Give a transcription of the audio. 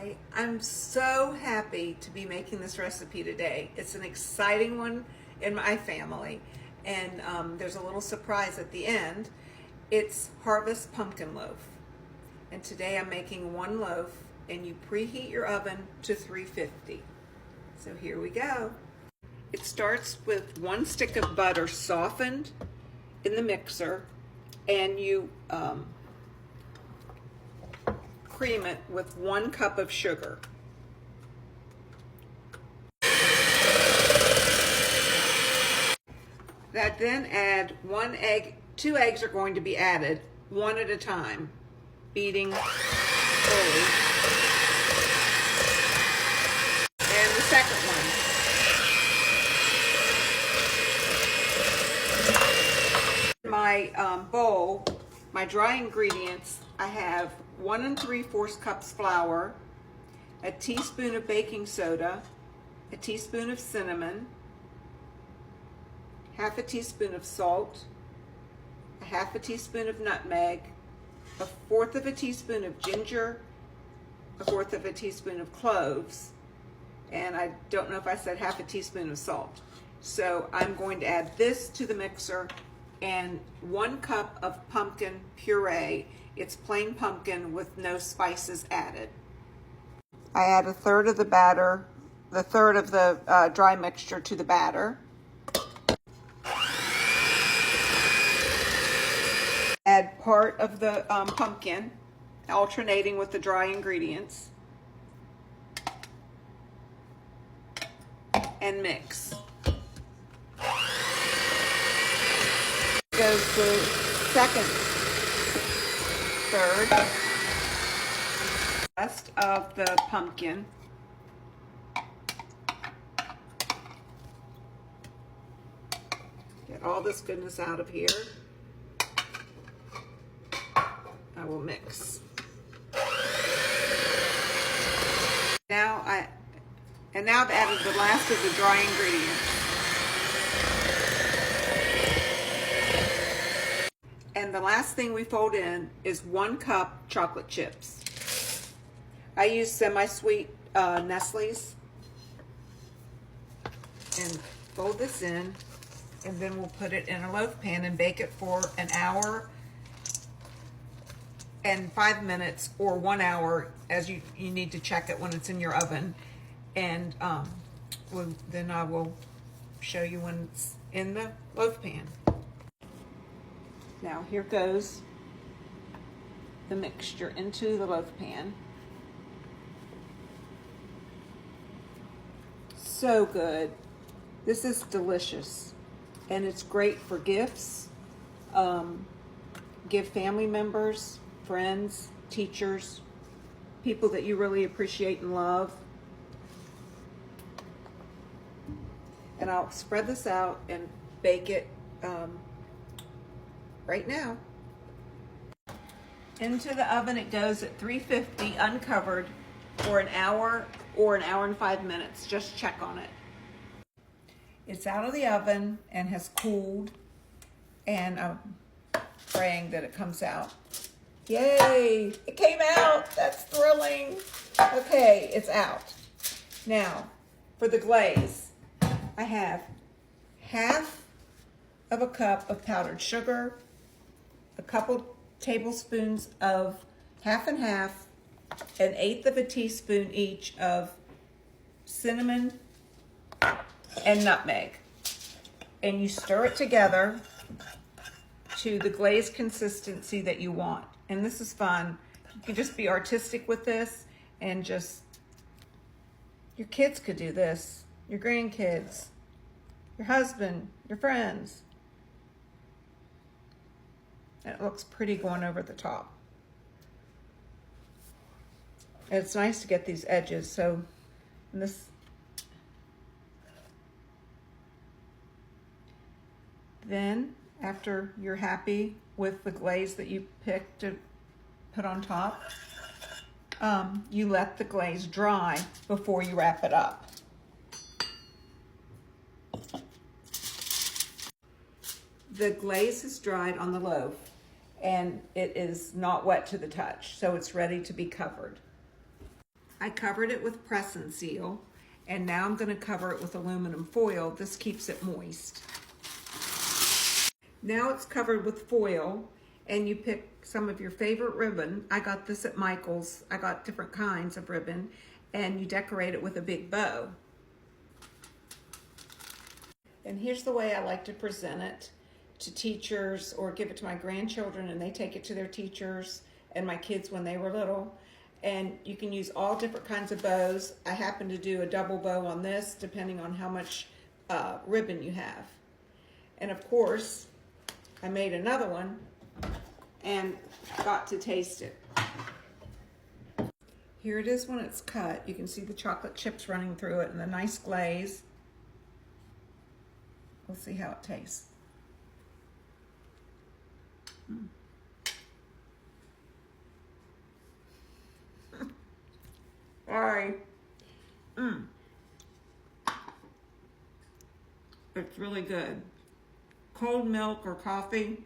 Hi, I'm so happy to be making this recipe today. It's an exciting one in my family, and there's a little surprise at the end. It's harvest pumpkin loaf, and today I'm making one loaf, and you preheat your oven to 350. So here we go. It starts with 1 stick of butter softened in the mixer, and you cream it with 1 cup of sugar. Then add 1 egg. 2 eggs are going to be added, 1 at a time, beating slowly. And the second one. In my bowl, my dry ingredients, I have 1 3/4 cups flour, a teaspoon of baking soda, a teaspoon of cinnamon, half a teaspoon of salt, a half a teaspoon of nutmeg, a 1/4 of a teaspoon of ginger, a 1/4 of a teaspoon of cloves, and I don't know if I said half a teaspoon of salt. So I'm going to add this to the mixer, and 1 cup of pumpkin puree. It's plain pumpkin with no spices added. I add 1/3 of the batter, the 1/3 of the dry mixture to the batter. Add part of the pumpkin, alternating with the dry ingredients, and mix. Goes the second third, rest of the pumpkin. Get all this goodness out of here. I will mix. Now I've added the last of the dry ingredients. And the last thing we fold in is 1 cup chocolate chips. I use semi-sweet Nestle's. And fold this in, and then we'll put it in a loaf pan and bake it for an hour and 5 minutes, or 1 hour, as you need to check it when it's in your oven. And then I will show you when it's in the loaf pan. Now here goes the mixture into the loaf pan. So good. This is delicious, and it's great for gifts. Give family members, friends, teachers, people that you really appreciate and love. And I'll spread this out and bake it right now. Into the oven it goes at 350 uncovered for an hour or an hour and 5 minutes. Just check on it. It's out of the oven and has cooled, and I'm praying that it comes out. Yay, it came out. That's thrilling. Okay, it's out. Now, for the glaze, I have 1/2 of a cup of powdered sugar, a couple tablespoons of 1/2 and 1/2, 1/8 of a teaspoon each of cinnamon and nutmeg. And you stir it together to the glaze consistency that you want. And this is fun. You can just be artistic with this, and just, your kids could do this, your grandkids, your husband, your friends. And it looks pretty going over the top. And it's nice to get these edges. So this, then after you're happy with the glaze that you picked to put on top, you let the glaze dry before you wrap it up. The glaze is dried on the loaf, and it is not wet to the touch, so it's ready to be covered. I covered it with press and seal, and now I'm going to cover it with aluminum foil. This keeps it moist. Now it's covered with foil, and you pick some of your favorite ribbon. I got this at Michael's. I got different kinds of ribbon, and you decorate it with a big bow. And here's the way I like to present it to teachers, or give it to my grandchildren and they take it to their teachers, and my kids when they were little. And you can use all different kinds of bows. I happen to do a double bow on this depending on how much ribbon you have. And of course, I made another one and got to taste it. Here it is when it's cut. You can see the chocolate chips running through it and the nice glaze. We'll see how it tastes. Sorry. It's really good. Cold milk or coffee.